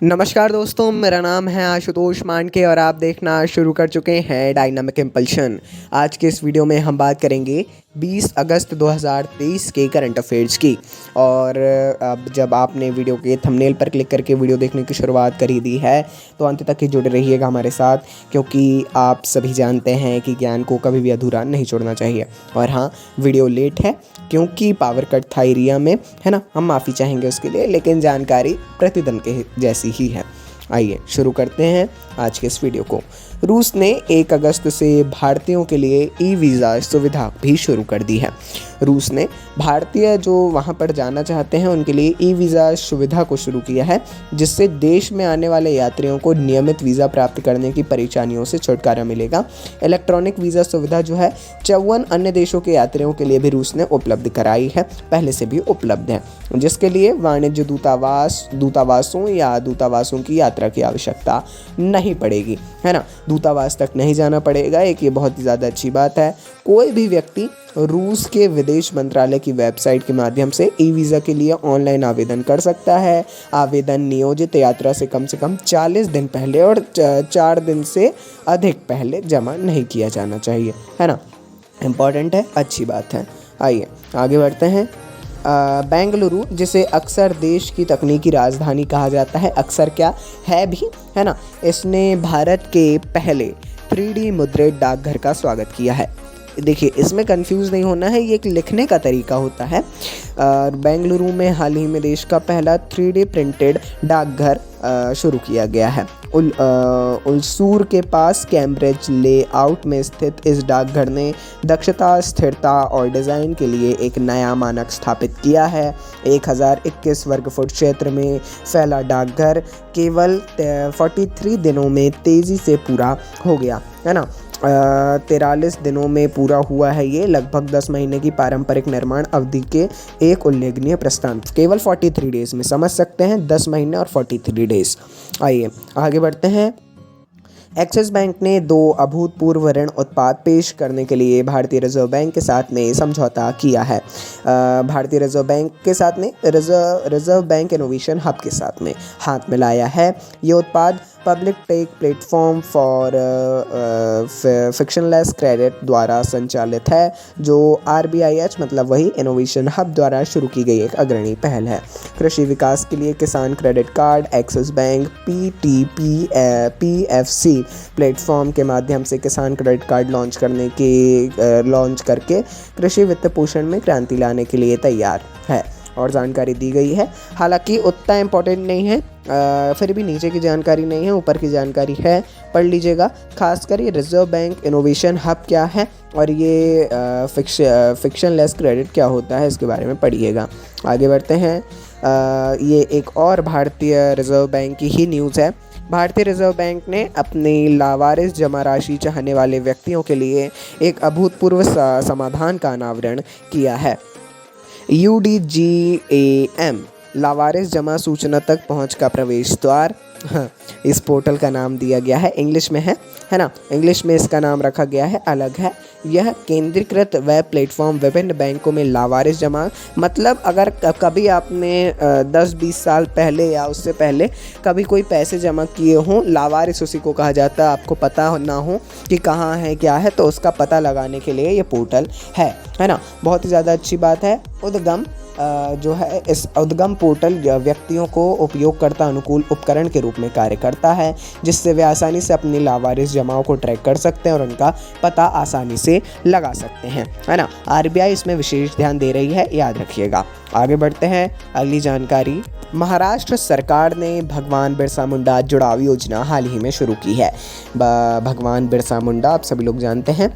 नमस्कार दोस्तों, मेरा नाम है आशुतोष मांडके और आप देखना शुरू कर चुके हैं डायनामिक इम्पल्शन। आज के इस वीडियो में हम बात करेंगे 20 अगस्त 2023 के करंट अफेयर्स की। और अब जब आपने वीडियो के थंबनेल पर क्लिक करके वीडियो देखने की शुरुआत कर ही दी है तो अंत तक ही जुड़े रहिएगा हमारे साथ, क्योंकि आप सभी जानते हैं कि ज्ञान को कभी भी अधूरा नहीं छोड़ना चाहिए। और हाँ, वीडियो लेट है क्योंकि पावर कट था एरिया में, है ना। हम माफ़ी चाहेंगे उसके लिए, लेकिन जानकारी प्रतिदिन के जैसी ही है। आइए शुरू करते हैं आज के इस वीडियो को। रूस ने 1 अगस्त से भारतीयों के लिए ई वीज़ा सुविधा भी शुरू कर दी है। रूस ने भारतीय जो वहां पर जाना चाहते हैं उनके लिए ई वीज़ा सुविधा को शुरू किया है, जिससे देश में आने वाले यात्रियों को नियमित वीज़ा प्राप्त करने की परेशानियों से छुटकारा मिलेगा। इलेक्ट्रॉनिक वीज़ा सुविधा जो है 54 अन्य देशों के यात्रियों के लिए भी रूस ने उपलब्ध कराई है, पहले से भी उपलब्ध है, जिसके लिए वाणिज्य दूतावासों या दूतावासों की यात्रा की आवश्यकता नहीं पड़ेगी, है ना। दूतावास तक नहीं जाना पड़ेगा। ये बहुत ही ज़्यादा अच्छी बात है। कोई भी व्यक्ति रूस के विदेश मंत्रालय की वेबसाइट के माध्यम से ई वीज़ा के लिए ऑनलाइन आवेदन कर सकता है। आवेदन नियोजित यात्रा से कम 40 दिन पहले और 4 दिन से अधिक पहले जमा नहीं किया जाना चाहिए, है ना। इम्पॉर्टेंट है, अच्छी बात है। आइए आगे बढ़ते हैं। बेंगलुरु, जिसे अक्सर देश की तकनीकी राजधानी कहा जाता है, अक्सर क्या है भी, है ना, इसने भारत के पहले 3D मुद्रित डाकघर का स्वागत किया है। देखिए, इसमें कंफ्यूज नहीं होना है, ये एक लिखने का तरीका होता है। बेंगलुरु में हाल ही में देश का पहला 3D प्रिंटेड डाकघर शुरू किया गया है। उलसूर के पास कैम्ब्रिज लेआउट में स्थित इस डाकघर ने दक्षता, स्थिरता और डिज़ाइन के लिए एक नया मानक स्थापित किया है। 1021 वर्ग फुट क्षेत्र में फैला डाकघर केवल 43 दिनों में तेज़ी से पूरा हो गया, है ना। 43 दिनों में पूरा हुआ है ये, लगभग 10 महीने की पारंपरिक निर्माण अवधि के एक उल्लेखनीय प्रस्थान। केवल 43 डेज़ में, समझ सकते हैं, 10 महीने और 43 डेज़। आइए आगे बढ़ते हैं। एक्सिस बैंक ने 2 अभूतपूर्व ऋण उत्पाद पेश करने के लिए भारतीय रिजर्व बैंक के साथ में समझौता किया है। भारतीय रिजर्व बैंक के साथ में रिजर्व बैंक इनोवेशन हब के साथ में हाथ मिलाया है। ये उत्पाद public take platform for frictionless credit द्वारा संचालित है, जो RBIH मतलब वही इनोवेशन हब द्वारा शुरू की गई एक अग्रणी पहल है। कृषि विकास के लिए किसान credit card axis bank PTPFC platform के माध्यम से किसान क्रेडिट कार्ड लॉन्च करके कृषि वित्त पोषण में क्रांति लाने के लिए तैयार है और जानकारी दी गई है। हालांकि उतना इम्पोर्टेंट नहीं है, फिर भी नीचे की जानकारी नहीं है, ऊपर की जानकारी है, पढ़ लीजिएगा। खासकर ये रिजर्व बैंक इनोवेशन हब क्या है और ये फिक्शनलेस क्रेडिट क्या होता है, इसके बारे में पढ़िएगा। आगे बढ़ते हैं। ये एक और भारतीय रिजर्व बैंक की ही न्यूज़ है। भारतीय रिजर्व बैंक ने अपनी लावारिस जमा राशि चाहने वाले व्यक्तियों के लिए एक अभूतपूर्व समाधान का अनावरण किया है। UDGAM लावारिस जमा सूचना तक पहुंच का प्रवेश द्वार, हाँ, इस पोर्टल का नाम दिया गया है, इंग्लिश में है ना। इंग्लिश में इसका नाम रखा गया है, अलग है। यह केंद्रीकृत वेब प्लेटफॉर्म विभिन्न बैंकों में लावारिस जमा, मतलब अगर कभी आपने 10-20 साल पहले या उससे पहले कभी कोई पैसे जमा किए हों, लावारिस उसी को कहा जाता है। आपको पता ना हो कि कहाँ है क्या है, तो उसका पता लगाने के लिए ये पोर्टल है ना। बहुत ही ज़्यादा अच्छी बात है। उद्गम जो है, इस उद्गम पोर्टल व्यक्तियों को उपयोगकर्ता अनुकूल उपकरण के रूप में कार्य करता है, जिससे वे आसानी से अपनी लावारिस जमाओं को ट्रैक कर सकते हैं और उनका पता आसानी से लगा सकते हैं, है ना। RBI इसमें विशेष ध्यान दे रही है, याद रखिएगा। आगे बढ़ते हैं। अगली जानकारी, महाराष्ट्र सरकार ने भगवान बिरसा मुंडा जुड़ाव योजना हाल ही में शुरू की है। भगवान बिरसा मुंडा आप सभी लोग जानते हैं,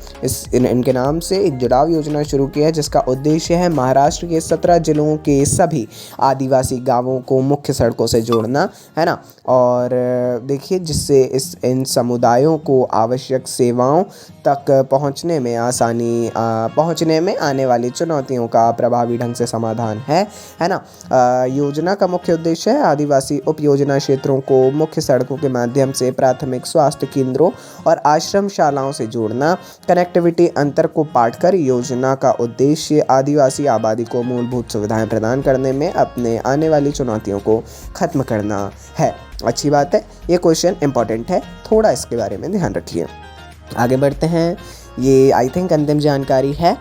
इनके नाम से एक जुड़ाव योजना शुरू की है, जिसका उद्देश्य है महाराष्ट्र के 17 जिलों के सभी आदिवासी गांवों को मुख्य सड़कों से जोड़ना, है ना। और देखिए, जिससे इन समुदायों को आवश्यक सेवाओं तक पहुंचने में आने वाली चुनौतियों का प्रभावी ढंग से समाधान है ना। योजना का मुख्य उद्देश्य है आदिवासी उप योजना क्षेत्रों को मुख्य सड़कों के माध्यम से प्राथमिक स्वास्थ्य केंद्रों और आश्रमशालाओं से जोड़ना। कनेक्टिविटी अंतर को पाट कर योजना का उद्देश्य आदिवासी आबादी को मूलभूत सुविधाएं प्रदान करने में अपने आने वाली चुनौतियों को ख़त्म करना है। अच्छी बात है, ये क्वेश्चन इंपॉर्टेंट है, थोड़ा इसके बारे में ध्यान रखिए। आगे बढ़ते हैं। ये आई थिंक अंतिम जानकारी है।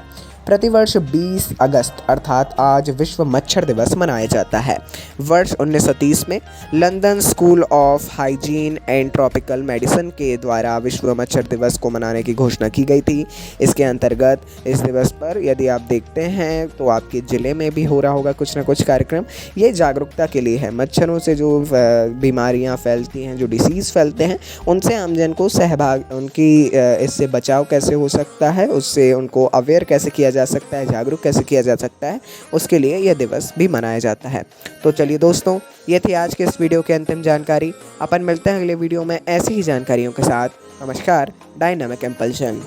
प्रतिवर्ष 20 अगस्त अर्थात आज विश्व मच्छर दिवस मनाया जाता है। वर्ष 1930 में London school of hygiene and tropical medicine के द्वारा विश्व मच्छर दिवस को मनाने की घोषणा की गई थी। इसके अंतर्गत इस दिवस पर यदि आप देखते हैं तो आपके ज़िले में भी हो रहा होगा कुछ ना कुछ कार्यक्रम। ये जागरूकता के लिए है। मच्छरों से जो बीमारियाँ फैलती हैं, जो डिसीज़ फैलते हैं, उनसे आमजन को इससे बचाव कैसे हो सकता है, उससे उनको अवेयर कैसे किया जा सकता है, जागरूक कैसे किया जा सकता है, उसके लिए यह दिवस भी मनाया जाता है। तो चलिए दोस्तों, ये थी आज के इस वीडियो की अंतिम जानकारी। अपन मिलते हैं अगले वीडियो में ऐसी ही जानकारियों के साथ। नमस्कार, डायनामिक इम्पल्शन।